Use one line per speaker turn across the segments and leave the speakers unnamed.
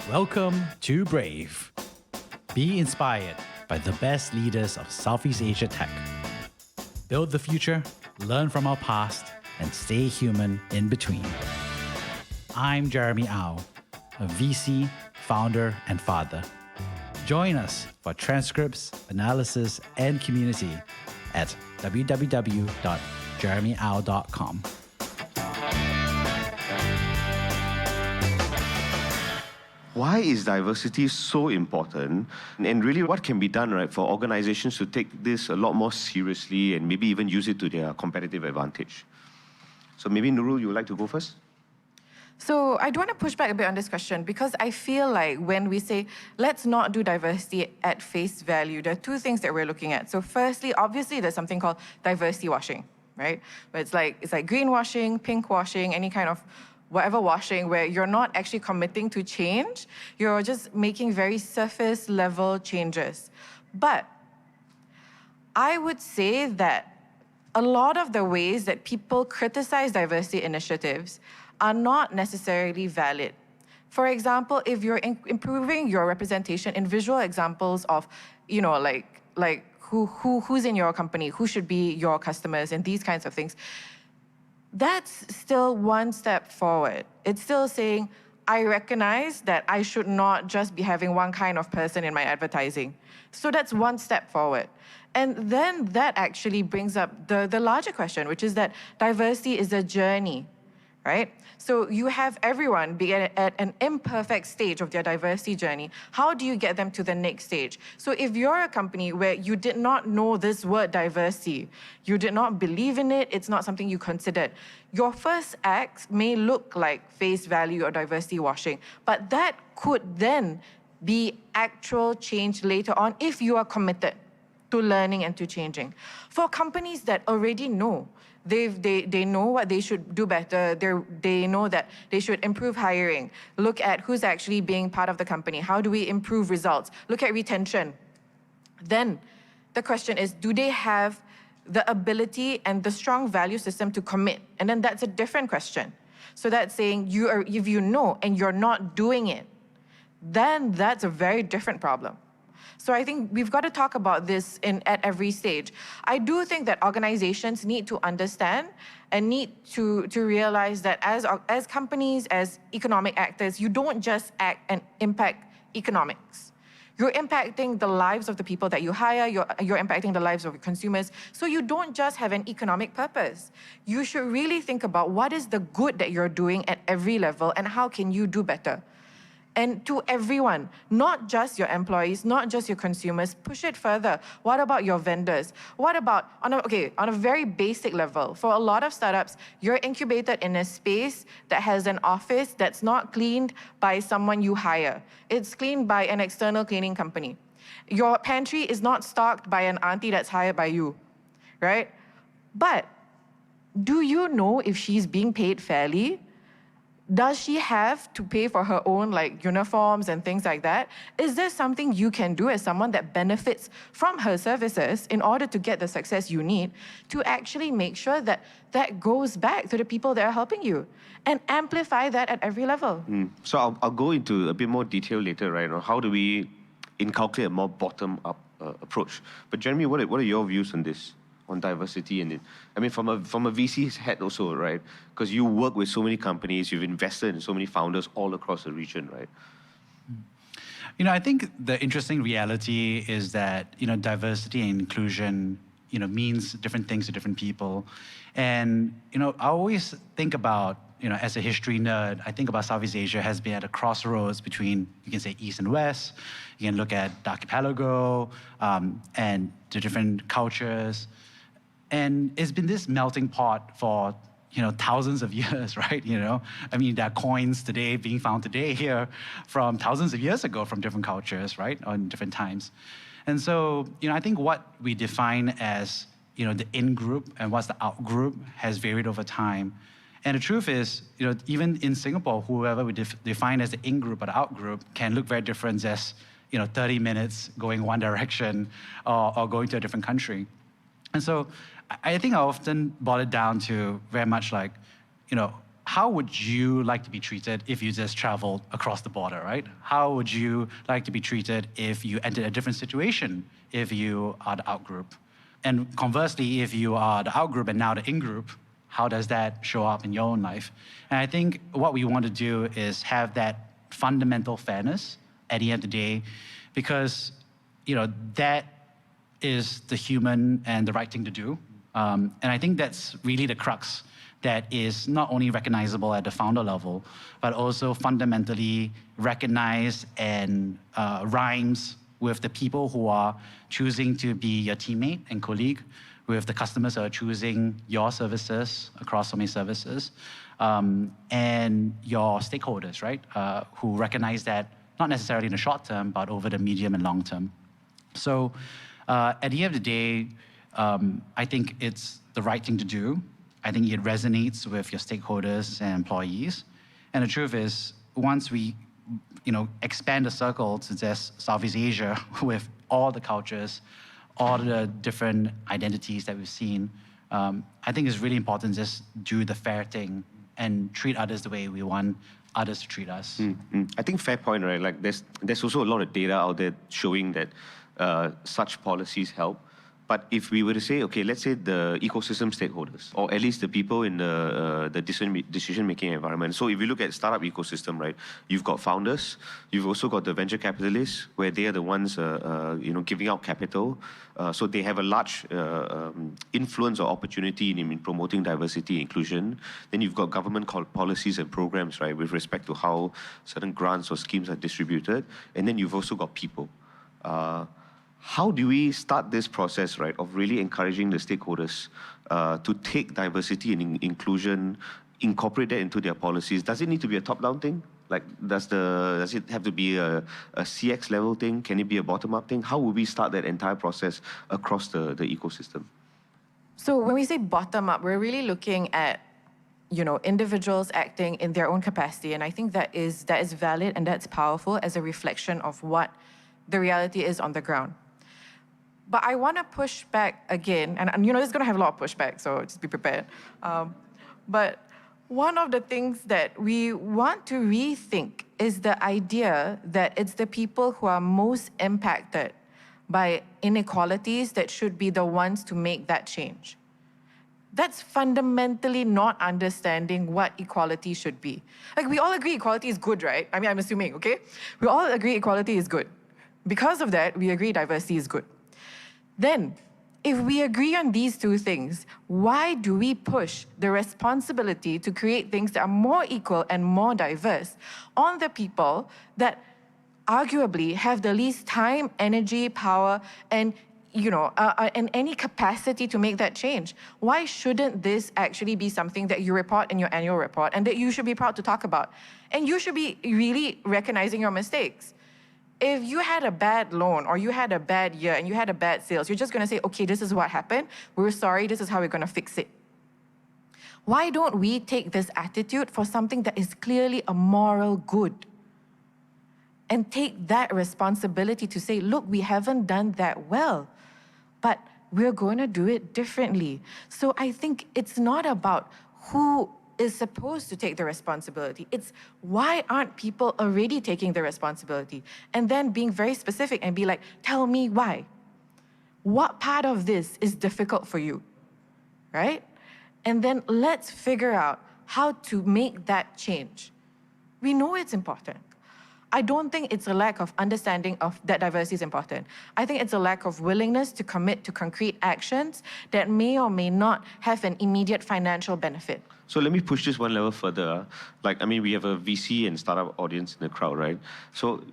Welcome to Brave. Be inspired by the best leaders of Southeast Asia tech. Build the future, learn from our past, and stay human in between. I'm Jeremy Au, a VC, founder, and father. Join us for transcripts, analysis, and community at www.jeremyau.com.
Why is diversity so important? And really, what can be done, right, for organizations to take this a lot more seriously and maybe even use it to their competitive advantage? So maybe Nurul, you would like to go first?
So I do want to push back a bit on this question because I feel like when we say, let's not do diversity at face value, there are two things that we're looking at. So firstly, obviously, there's something called diversity washing, right? Where it's like greenwashing, pinkwashing, any kind of whatever washing where you're not actually committing to change, you're just making very surface level changes. But I would say that a lot of the ways that people criticize diversity initiatives are not necessarily valid. For example, if you're improving your representation in visual examples of, you know, like who's in your company, who should be your customers, and these kinds of things, that's still one step forward. It's still saying, I recognize that I should not just be having one kind of person in my advertising. So that's one step forward. And then that actually brings up the larger question, which is that diversity is a journey, right? So you have everyone be at an imperfect stage of their diversity journey. How do you get them to the next stage? So if you're a company where you did not know this word diversity, you did not believe in it, it's not something you considered, your first acts may look like face value or diversity washing, but that could then be actual change later on if you are committed to learning and to changing. For companies that already know, they know what they should do better. They know that they should improve hiring. Look at who's actually being part of the company. How do we improve results? Look at retention. Then the question is, do they have the ability and the strong value system to commit? And then that's a different question. So that's saying if you know and you're not doing it, then that's a very different problem. So I think we've got to talk about this at every stage. I do think that organizations need to understand and need to realize that as companies, as economic actors, you don't just act and impact economics. You're impacting the lives of the people that you hire, you're impacting the lives of your consumers. So you don't just have an economic purpose. You should really think about what is the good that you're doing at every level and how can you do better. And to everyone, not just your employees, not just your consumers, push it further. What about your vendors? What about, on a very basic level, for a lot of startups, you're incubated in a space that has an office that's not cleaned by someone you hire. It's cleaned by an external cleaning company. Your pantry is not stocked by an auntie that's hired by you, right? But do you know if she's being paid fairly? Does she have to pay for her own uniforms and things like that? Is there something you can do as someone that benefits from her services in order to get the success you need to actually make sure that that goes back to the people that are helping you and amplify that at every level?
So I'll go into a bit more detail later, right? On how do we inculcate a more bottom-up approach? But Jeremy, what are your views on this? On diversity and from a VC's head also, right? Because you work with so many companies, you've invested in so many founders all across the region, right?
You know, I think the interesting reality is that, diversity and inclusion, means different things to different people. And, I always think about, as a history nerd, I think about Southeast Asia has been at a crossroads between, you can say, East and West. You can look at the archipelago and the different cultures. And it's been this melting pot for, thousands of years, right? There are coins today being found today here from thousands of years ago from different cultures, right? On different times. And so, I think what we define as, the in-group and what's the out-group has varied over time. And the truth is, even in Singapore, whoever we define as the in-group or the out-group can look very different as, 30 minutes going one direction or going to a different country. And so I think I often boil it down to very much like, how would you like to be treated if you just traveled across the border, right? How would you like to be treated if you entered a different situation, if you are the outgroup? And conversely, if you are the outgroup and now the in-group, how does that show up in your own life? And I think what we want to do is have that fundamental fairness at the end of the day, because that is the human and the right thing to do. And I think that's really the crux that is not only recognizable at the founder level, but also fundamentally recognized and rhymes with the people who are choosing to be your teammate and colleague, with the customers who are choosing your services across so many services, and your stakeholders, right, who recognize that not necessarily in the short term, but over the medium and long term. So at the end of the day, I think it's the right thing to do. I think it resonates with your stakeholders and employees. And the truth is, once we expand the circle to just Southeast Asia with all the cultures, all the different identities that we've seen, I think it's really important to just do the fair thing and treat others the way we want others to treat us.
I think fair point, right? Like there's also a lot of data out there showing that such policies help. But if we were to say, okay, let's say the ecosystem stakeholders, or at least the people in the decision-making environment. So if you look at startup ecosystem, right, you've got founders, you've also got the venture capitalists, where they are the ones, giving out capital. So they have a large influence or opportunity in promoting diversity, inclusion. Then you've got government policies and programs, right, with respect to how certain grants or schemes are distributed. And then you've also got people. How do we start this process, right, of really encouraging the stakeholders to take diversity and inclusion, incorporate that into their policies? Does it need to be a top-down thing? Like, does it have to be a CX level thing? Can it be a bottom-up thing? How would we start that entire process across the ecosystem?
So when we say bottom-up, we're really looking at individuals acting in their own capacity, and I think that is valid and that's powerful as a reflection of what the reality is on the ground. But I want to push back again, and this is going to have a lot of pushback, so just be prepared. But one of the things that we want to rethink is the idea that it's the people who are most impacted by inequalities that should be the ones to make that change. That's fundamentally not understanding what equality should be. Like, we all agree equality is good, right? I mean, I'm assuming, okay? We all agree equality is good. Because of that, we agree diversity is good. Then, if we agree on these two things, why do we push the responsibility to create things that are more equal and more diverse on the people that arguably have the least time, energy, power, and and any capacity to make that change? Why shouldn't this actually be something that you report in your annual report and that you should be proud to talk about? And you should be really recognizing your mistakes. If you had a bad loan or you had a bad year and you had a bad sales, you're just going to say, okay, this is what happened. We're sorry. This is how we're going to fix it. Why don't we take this attitude for something that is clearly a moral good and take that responsibility to say, look, we haven't done that well, but we're going to do it differently. So I think it's not about who is supposed to take the responsibility. It's why aren't people already taking the responsibility? And then being very specific and be like, tell me why. What part of this is difficult for you, right? And then let's figure out how to make that change. We know it's important. I don't think it's a lack of understanding of that diversity is important. I think it's a lack of willingness to commit to concrete actions that may or may not have an immediate financial benefit.
So let me push this one level further. We have a VC and startup audience in the crowd, right? So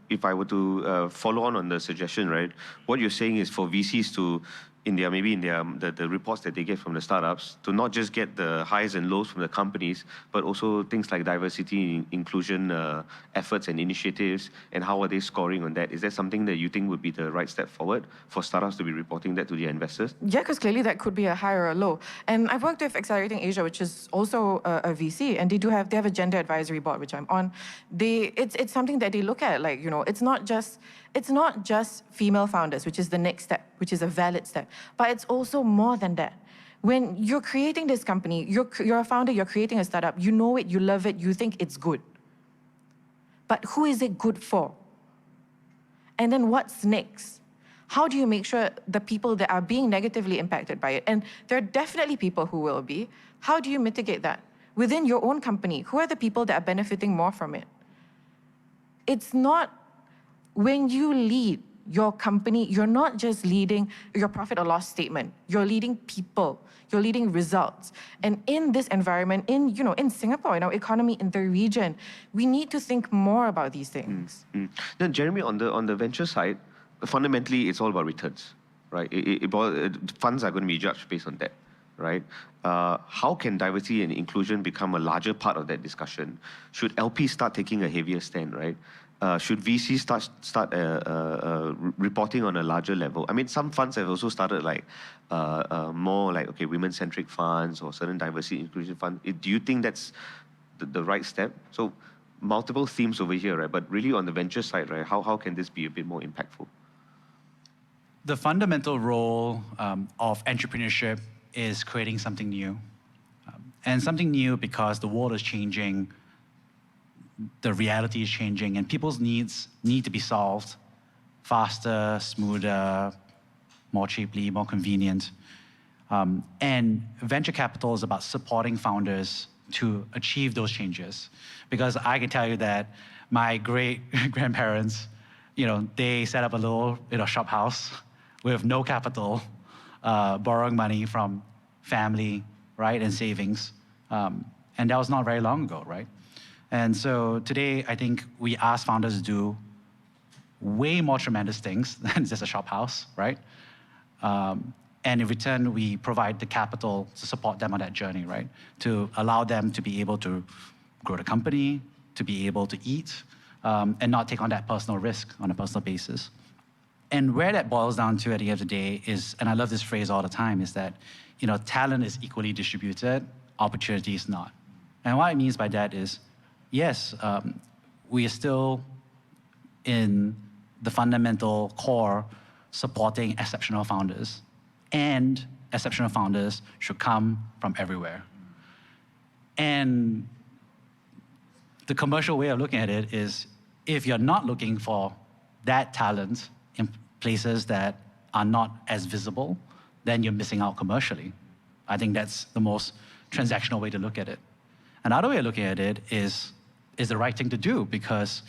if I were to follow on the suggestion, right? What you're saying is for VCs to, in the reports that they get from the startups, to not just get the highs and lows from the companies, but also things like diversity, inclusion efforts and initiatives, and how are they scoring on that? Is that something that you think would be the right step forward for startups to be reporting that to their investors?
Yeah, because clearly that could be a high or a low. And I've worked with Accelerating Asia, which is also a VC, and they have a gender advisory board, which I'm on. It's something that they look at, it's not just female founders, which is the next step, which is a valid step, but it's also more than that. When you're creating this company, you're a founder, you're creating a startup, you know it, you love it, you think it's good. But who is it good for? And then what's next? How do you make sure the people that are being negatively impacted by it, and there are definitely people who will be, how do you mitigate that? Within your own company, who are the people that are benefiting more from it? It's not, when you lead your company, you're not just leading your profit or loss statement, you're leading people, you're leading results. And in this environment, in Singapore, in our economy, in the region, we need to think more about these things.
Now, Jeremy, on the venture side, fundamentally, it's all about returns, right? Funds are going to be judged based on that, right? How can diversity and inclusion become a larger part of that discussion? Should LP start taking a heavier stand, right? Should VC start reporting on a larger level? I mean, some funds have also started more like women-centric funds or certain diversity inclusion funds. Do you think that's the right step? So multiple themes over here, right? But really on the venture side, right? How can this be a bit more impactful?
The fundamental role of entrepreneurship is creating something new. And something new because the world is changing, the reality is changing, and people's needs need to be solved faster, smoother, more cheaply, more convenient. And venture capital is about supporting founders to achieve those changes. Because I can tell you that my great-grandparents, they set up a little shop house with no capital, borrowing money from family, right, and savings. And that was not very long ago, right? And so today, I think we ask founders to do way more tremendous things than just a shop house, right? And in return, we provide the capital to support them on that journey, right? To allow them to be able to grow the company, to be able to eat, and not take on that personal risk on a personal basis. And where that boils down to at the end of the day is, and I love this phrase all the time, is that talent is equally distributed, opportunity is not. And what it means by that is, yes, we are still in the fundamental core supporting exceptional founders, and exceptional founders should come from everywhere. And the commercial way of looking at it is, if you're not looking for that talent in places that are not as visible, then you're missing out commercially. I think that's the most transactional way to look at it. Another way of looking at it is the right thing to do, because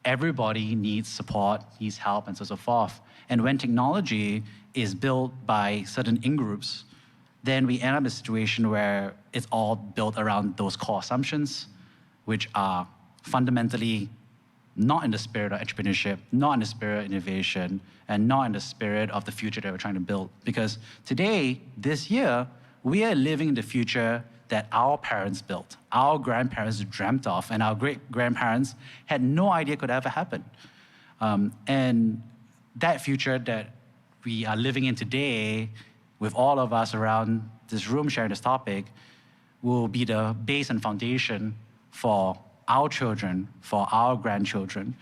everybody needs support, needs help, and so on and so forth. And when technology is built by certain in-groups, then we end up in a situation where it's all built around those core assumptions, which are fundamentally not in the spirit of entrepreneurship, not in the spirit of innovation, and not in the spirit of the future that we're trying to build. Because today, this year, we are living in the future that our parents built, our grandparents dreamt of, and our great-grandparents had no idea could ever happen. And that future that we are living in today, with all of us around this room sharing this topic, will be the base and foundation for our children, for our grandchildren.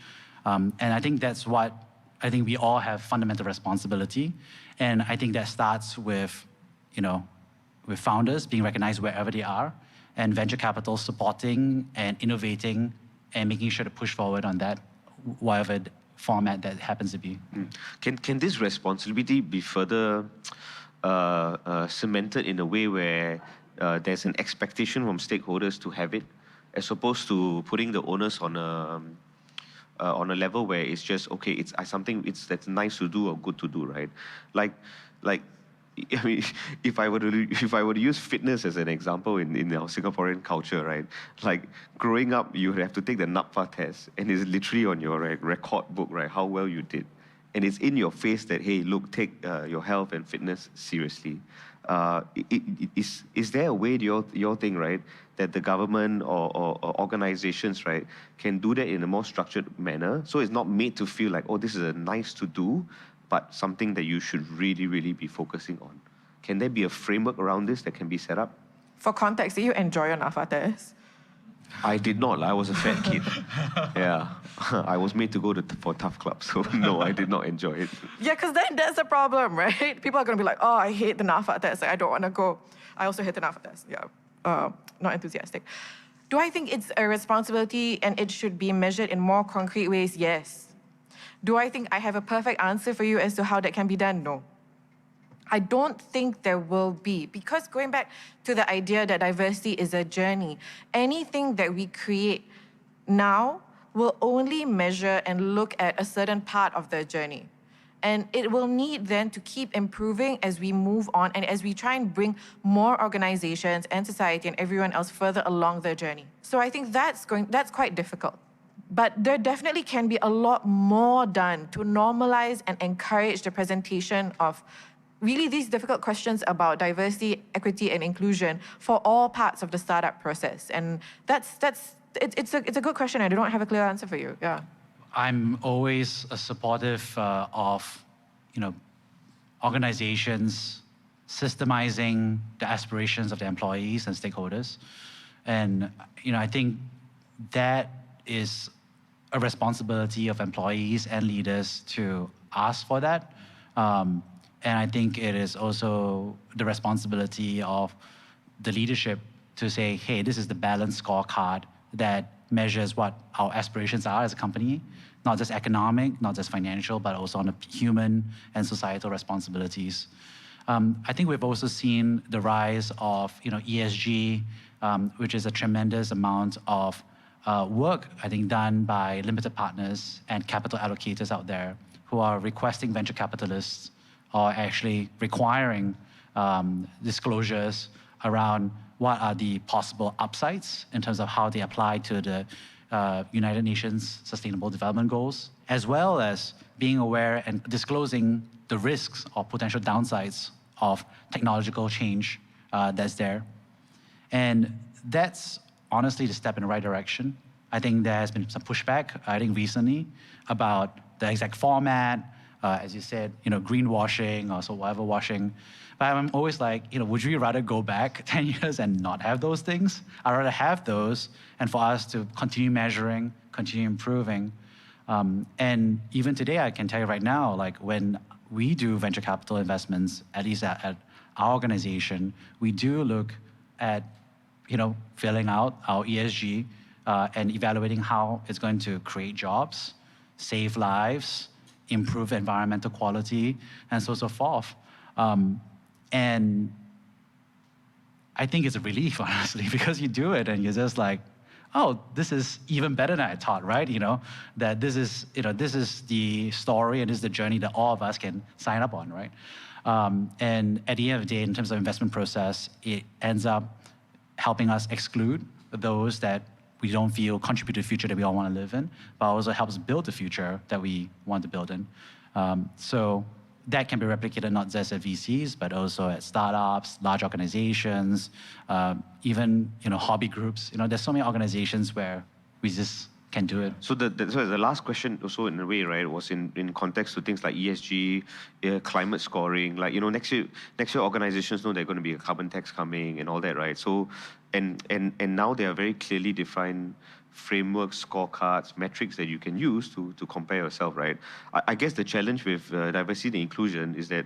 And I think that's what I think we all have fundamental responsibility. And I think that starts with, with founders being recognized wherever they are, and venture capital supporting and innovating and making sure to push forward on that, whatever format that happens to be.
Can this responsibility be further cemented in a way where there's an expectation from stakeholders to have it, as opposed to putting the onus on a level where it's just, okay, it's something that's nice to do or good to do, right? Like I mean, if I were to use fitness as an example in our Singaporean culture, right? Like growing up, you have to take the NAPFA test, and it's literally on your record book, right? How well you did, and it's in your face that, hey, look, take your health and fitness seriously. Is there a way, do you all think, right, that the government or organizations, right, can do that in a more structured manner, so it's not made to feel like, oh, this is a nice to do, but something that you should really, really be focusing on? Can there be a framework around this that can be set up?
For context, did you enjoy your NAPFA test?
I did not. I was a fat kid. Yeah. I was made to go for tough clubs. So no, I did not enjoy it.
Yeah, because then that's the problem, right? People are going to be like, oh, I hate the NAFA test. I don't want to go. I also hate the NAFA test. Yeah, not enthusiastic. Do I think it's a responsibility and it should be measured in more concrete ways? Yes. Do I think I have a perfect answer for you as to how that can be done? No. I don't think there will be, because going back to the idea that diversity is a journey, anything that we create now will only measure and look at a certain part of the journey. And it will need then to keep improving as we move on and as we try and bring more organizations and society and everyone else further along their journey. So I think that's quite difficult. But there definitely can be a lot more done to normalize and encourage the presentation of really these difficult questions about diversity, equity, and inclusion for all parts of the startup process. And it's a good question. I don't have a clear answer for you. Yeah.
I'm always supportive of, organizations systemizing the aspirations of the employees and stakeholders. And, I think that is a responsibility of employees and leaders to ask for that. And I think it is also the responsibility of the leadership to say, hey, this is the balanced scorecard that measures what our aspirations are as a company, not just economic, not just financial, but also on the human and societal responsibilities. I think we've also seen the rise of ESG, which is a tremendous amount of work, I think, done by limited partners and capital allocators out there who are requesting venture capitalists or actually requiring disclosures around what are the possible upsides in terms of how they apply to the United Nations Sustainable Development Goals, as well as being aware and disclosing the risks or potential downsides of technological change that's there. And that's honestly the step in the right direction. I think there has been some pushback, I think recently, about the exact format, as you said, greenwashing or so whatever washing. But I'm always like, would you rather go back 10 years and not have those things? I'd rather have those and for us to continue measuring, continue improving. And even today, I can tell you right now, like when we do venture capital investments, at least at our organization, we do look at, filling out our ESG and evaluating how it's going to create jobs, save lives, improve environmental quality, and so forth. And I think it's a relief, honestly, because you do it and you're just like, oh, this is even better than I thought, right? That this is the story and this is the journey that all of us can sign up on, right? And at the end of the day, in terms of investment process, it ends up helping us exclude those that we don't feel contribute to the future that we all want to live in, but also helps build the future that we want to build in. So that can be replicated not just at VCs, but also at startups, large organizations, even hobby groups. There's so many organizations where we just can do it.
So the last question also in a way, right, was in context to things like ESG, climate scoring. Like, next year organizations know there's going to be a carbon tax coming and all that, right? So, and now there are very clearly defined frameworks, scorecards, metrics that you can use to compare yourself, right? I guess the challenge with diversity and inclusion is that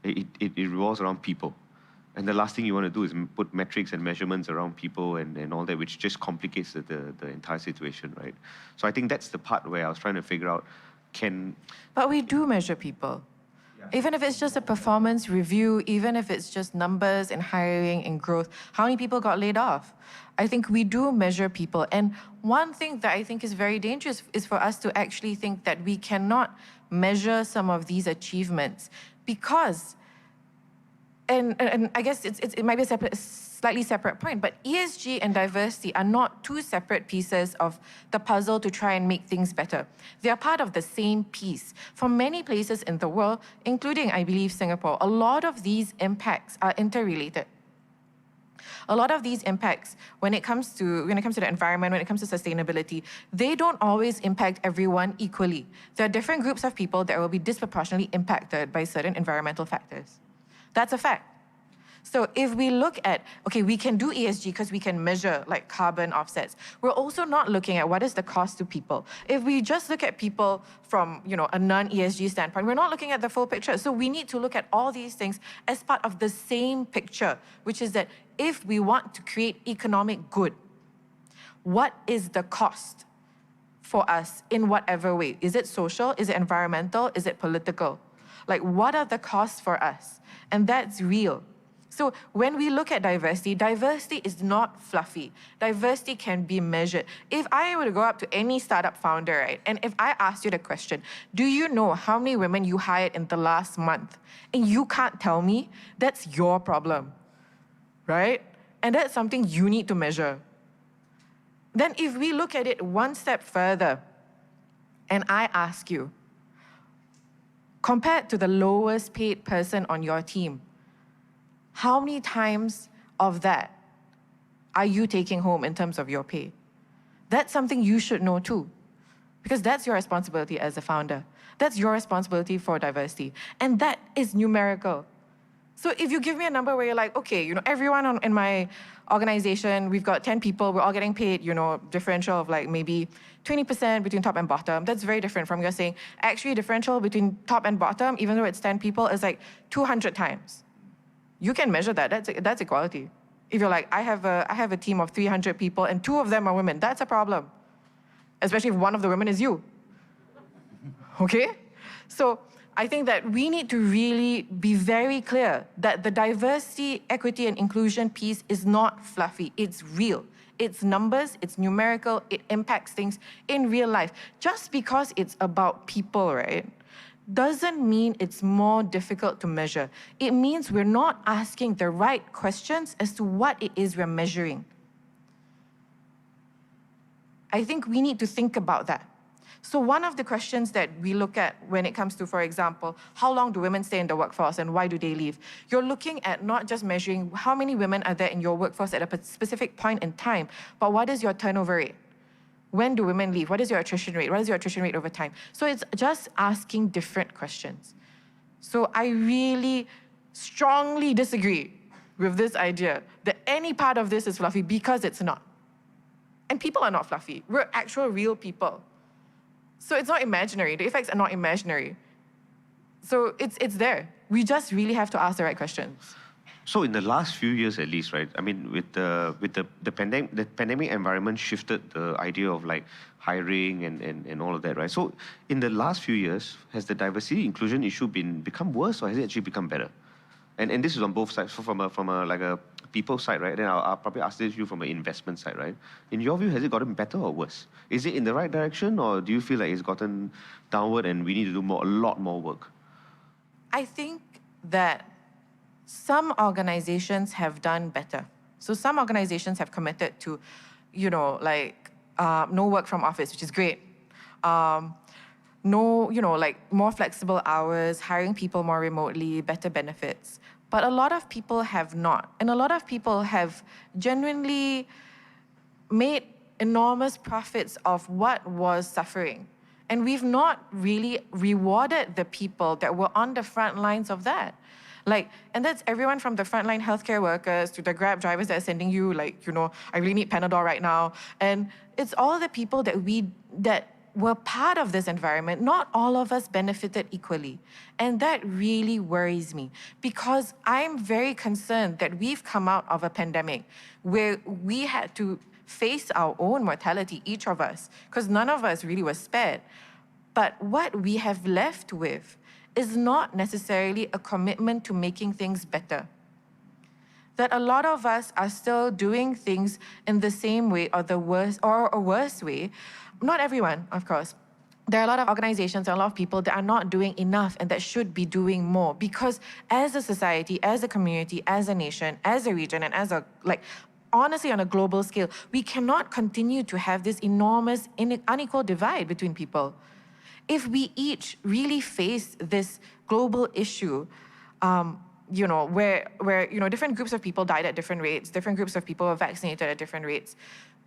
it revolves around people. And the last thing you want to do is put metrics and measurements around people and all that, which just complicates the entire situation, right? So I think that's the part where I was trying to figure out,
But we do measure people. Yeah. Even if it's just a performance review, even if it's just numbers and hiring and growth, how many people got laid off? I think we do measure people. And one thing that I think is very dangerous is for us to actually think that we cannot measure some of these achievements because and I guess it might be a slightly separate point, but ESG and diversity are not two separate pieces of the puzzle to try and make things better. They are part of the same piece. For many places in the world, including, I believe, Singapore, a lot of these impacts are interrelated. A lot of these impacts, when it comes to the environment, when it comes to sustainability, they don't always impact everyone equally. There are different groups of people that will be disproportionately impacted by certain environmental factors. That's a fact. So if we look at, okay, we can do ESG because we can measure like carbon offsets. We're also not looking at what is the cost to people. If we just look at people from, a non-ESG standpoint, we're not looking at the full picture. So we need to look at all these things as part of the same picture, which is that if we want to create economic good, what is the cost for us in whatever way? Is it social? Is it environmental? Is it political? Like, what are the costs for us? And that's real. So when we look at diversity, diversity is not fluffy. Diversity can be measured. If I were to go up to any startup founder, right, and if I asked you the question, do you know how many women you hired in the last month? And you can't tell me, that's your problem, right? And that's something you need to measure. Then if we look at it one step further, and I ask you, compared to the lowest paid person on your team, how many times of that are you taking home in terms of your pay? That's something you should know too, because that's your responsibility as a founder. That's your responsibility for diversity, and that is numerical. So if you give me a number where you're like, okay, everyone in my organization, we've got 10 people, we're all getting paid, differential of like maybe 20% between top and bottom. That's very different from you're saying, actually differential between top and bottom, even though it's 10 people, is like 200 times. You can measure that, that's equality. If you're like, I have a team of 300 people and 2 of them are women, that's a problem. Especially if one of the women is you. Okay? So I think that we need to really be very clear that the diversity, equity, and inclusion piece is not fluffy. It's real. It's numbers, it's numerical, it impacts things in real life. Just because it's about people, right, doesn't mean it's more difficult to measure. It means we're not asking the right questions as to what it is we're measuring. I think we need to think about that. So one of the questions that we look at when it comes to, for example, how long do women stay in the workforce and why do they leave? You're looking at not just measuring how many women are there in your workforce at a specific point in time, but what is your turnover rate? When do women leave? What is your attrition rate? What is your attrition rate over time? So it's just asking different questions. So I really strongly disagree with this idea that any part of this is fluffy, because it's not. And people are not fluffy. We're actual real people. So it's not imaginary. The effects are not imaginary. So it's there. We just really have to ask the right questions.
So in the last few years, at least, right? I mean, with the pandemic environment shifted the idea of like hiring and all of that, right? So in the last few years, has the diversity inclusion issue become worse, or has it actually become better? And this is on both sides. So from a people side, right? Then I'll probably ask this you from an investment side, right? In your view, has it gotten better or worse? Is it in the right direction, or do you feel like it's gotten downward and we need to do a lot more work?
I think that some organizations have done better. So some organizations have committed to, no work from office, which is great. More flexible hours, hiring people more remotely, better benefits. But a lot of people have not. And a lot of people have genuinely made enormous profits of what was suffering. And we've not really rewarded the people that were on the front lines of that. And that's everyone from the frontline healthcare workers to the Grab drivers that are sending you, I really need Panadol right now. And it's all the people that were part of this environment. Not all of us benefited equally. And that really worries me, because I'm very concerned that we've come out of a pandemic where we had to face our own mortality, each of us, because none of us really was spared. But what we have left with is not necessarily a commitment to making things better. That a lot of us are still doing things in the same way or a worse way. Not everyone, of course. There are a lot of organizations and a lot of people that are not doing enough and that should be doing more, because as a society, as a community, as a nation, as a region, and honestly on a global scale, we cannot continue to have this enormous unequal divide between people. If we each really face this global issue, where different groups of people died at different rates, different groups of people were vaccinated at different rates,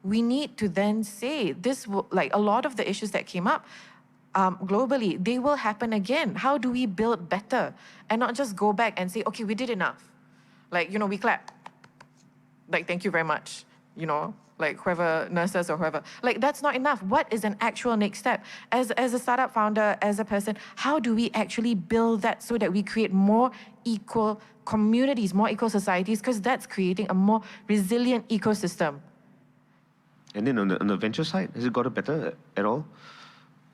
we need to then say a lot of the issues that came up globally, they will happen again. How do we build better and not just go back and say, okay, we did enough? Like, we clap. Like, thank you very much, like whoever, nurses or whoever. Like, that's not enough. What is an actual next step? As a startup founder, as a person, how do we actually build that so that we create more equal communities, more equal societies? Because that's creating a more resilient ecosystem.
And then on the venture side, has it got better at all?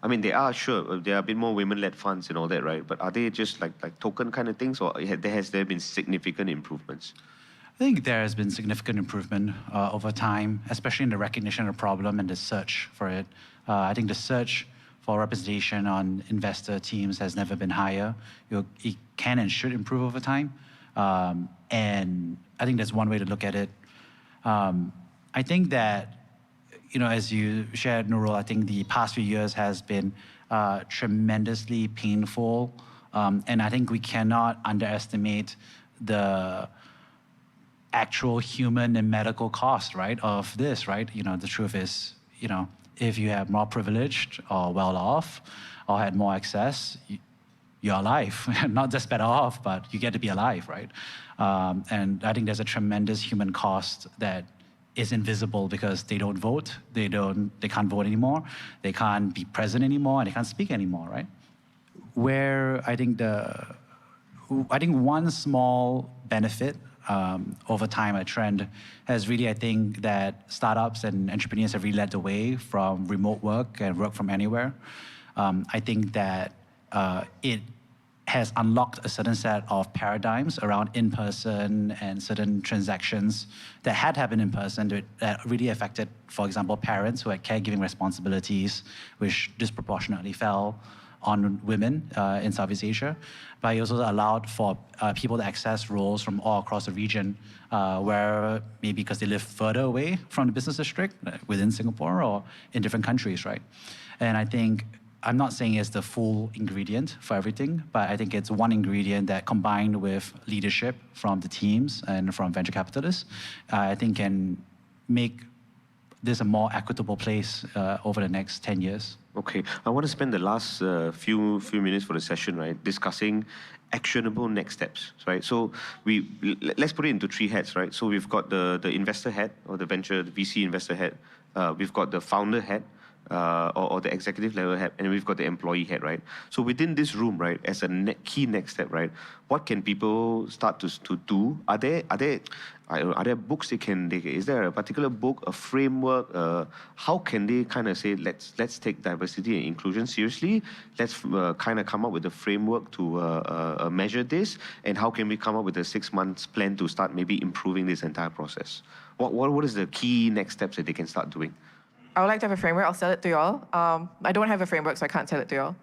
I mean, there are a bit more women-led funds and all that, right? But are they just like token kind of things, or has there been significant improvements?
I think there has been significant improvement over time, especially in the recognition of the problem and the search for it. I think the search for representation on investor teams has never been higher. It can and should improve over time. And I think that's one way to look at it. I think that, as you shared, Nurul, I think the past few years has been tremendously painful. And I think we cannot underestimate the actual human and medical cost, right, of this, right? The truth is, if you have more privileged or well off or had more access, you're alive. Not just better off, but you get to be alive, right? And I think there's a tremendous human cost that is invisible because they don't vote, they can't vote anymore, they can't be present anymore, and they can't speak anymore, right? Where I think one small benefit over time, a trend has really, I think, that startups and entrepreneurs have really led the way from remote work and work from anywhere. I think that it has unlocked a certain set of paradigms around in-person and certain transactions that had happened in person that really affected, for example, parents who had caregiving responsibilities, which disproportionately fell on women in Southeast Asia, but it also allowed for people to access roles from all across the region, where maybe because they live further away from the business district within Singapore or in different countries, right? And I think, I'm not saying it's the full ingredient for everything, but I think it's one ingredient that combined with leadership from the teams and from venture capitalists, I think can make this a more equitable place over the next 10 years.
Okay, I want to spend the last few minutes for the session, right, discussing actionable next steps, right? So let's put it into three heads, right? So we've got the investor head, or the VC investor head. We've got the founder head, or the executive level head, and we've got the employee head, right? So within this room, right, as a key next step, right, what can people start to do? Are there books is there a particular book, a framework? How can they kind of say, let's take diversity and inclusion seriously? Let's kind of come up with a framework to measure this, and how can we come up with a 6 months plan to start maybe improving this entire process? What is the key next steps that they can start doing?
I would like to have a framework. I'll sell it to y'all. I don't have a framework, so I can't sell it to y'all.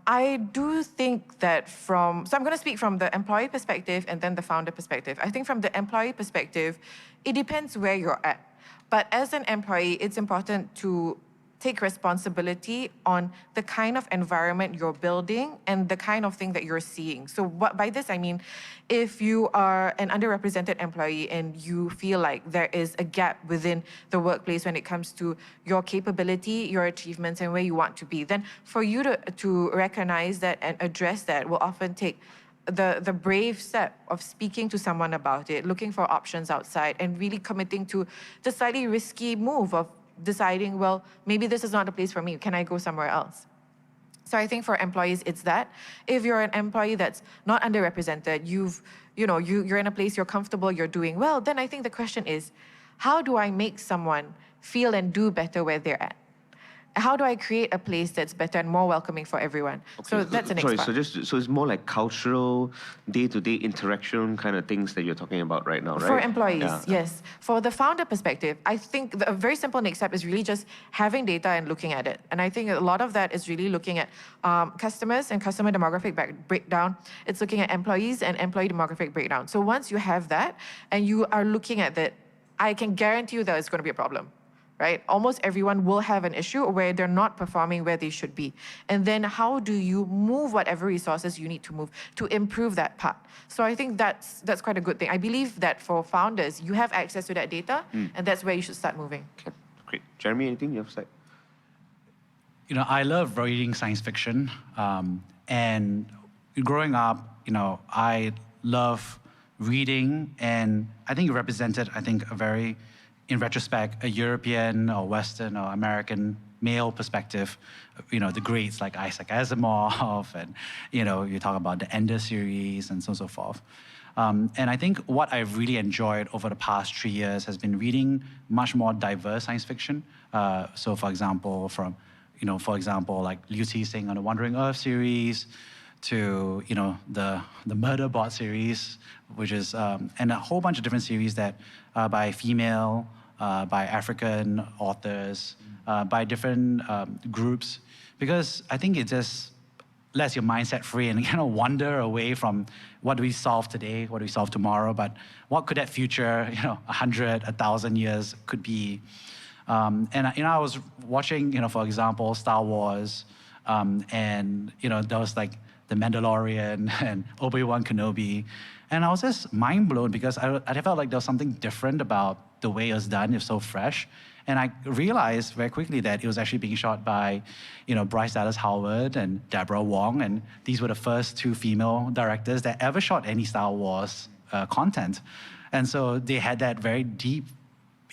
I do think that so I'm going to speak from the employee perspective and then the founder perspective. I think from the employee perspective, it depends where you're at. But as an employee, it's important to take responsibility on the kind of environment you're building and the kind of thing that you're seeing. So by this, I mean, if you are an underrepresented employee and you feel like there is a gap within the workplace when it comes to your capability, your achievements, and where you want to be, then for you to recognize that and address that will often take the brave step of speaking to someone about it, looking for options outside, and really committing to the slightly risky move of deciding, well, maybe this is not a place for me. Can I go somewhere else? So I think for employees, it's that. If you're an employee that's not underrepresented, you're in a place you're comfortable, you're doing well, then I think the question is, how do I make someone feel and do better where they're at? How do I create a place that's better and more welcoming for everyone? Okay. So that's the next part.
So it's more like cultural, day-to-day interaction kind of things that you're talking about right now, right?
For employees, yes. For the founder perspective, I think a very simple next step is really just having data and looking at it. And I think a lot of that is really looking at customers and customer demographic breakdown. It's looking at employees and employee demographic breakdown. So once you have that and you are looking at that, I can guarantee you that it's going to be a problem. Right? Almost everyone will have an issue where they're not performing where they should be. And then how do you move whatever resources you need to move to improve that part? So I think that's quite a good thing. I believe that for founders, you have access to that data, and that's where you should start moving.
Okay, great. Jeremy, anything you have to say?
I love reading science fiction. And growing up, I love reading, and I think it represented, a very, in retrospect, a European or Western or American male perspective. The greats like Isaac Asimov, and you talk about the Ender series and so on and so forth. And I think what I've really enjoyed over the past 3 years has been reading much more diverse science fiction. So for example, like Liu Cixin on the Wandering Earth series, to the Murder Bot series, which is and a whole bunch of different series that by female, by African authors, by different groups, because I think it just lets your mindset free and wander away from what do we solve today, what do we solve tomorrow, but what could that future 100, 1,000 years could be. And I was watching for example Star Wars, and there was like The Mandalorian and Obi-Wan Kenobi. And I was just mind blown because I felt like there was something different about the way it was done. It was so fresh. And I realized very quickly that it was actually being shot by, Bryce Dallas Howard and Deborah Wong. And these were the first 2 female directors that ever shot any Star Wars content. And so they had that very deep,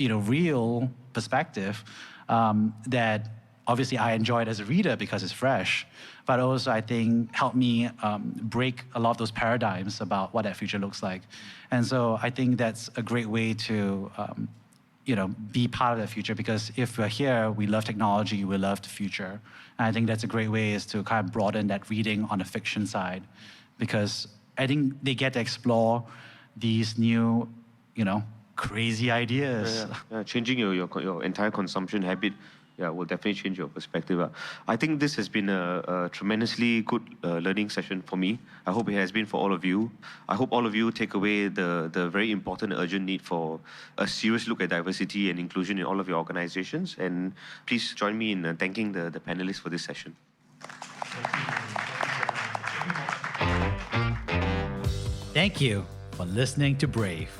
real perspective that obviously I enjoyed as a reader because it's fresh, but also I think helped me break a lot of those paradigms about what that future looks like. And so I think that's a great way to be part of that future, because if we're here, we love technology, we love the future. And I think that's a great way is to kind of broaden that reading on the fiction side, because I think they get to explore these new, crazy ideas.
Yeah. Changing your entire consumption habit, will definitely change your perspective. I think this has been a tremendously good learning session for me. I hope it has been for all of you. I hope all of you take away the very important, urgent need for a serious look at diversity and inclusion in all of your organizations. And please join me in thanking the panelists for this session.
Thank you for listening to Brave.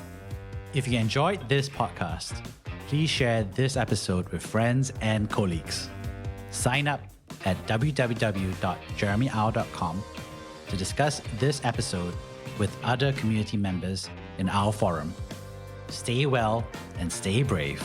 If you enjoyed this podcast, please share this episode with friends and colleagues. Sign up at www.jeremyau.com to discuss this episode with other community members in our forum. Stay well and stay brave.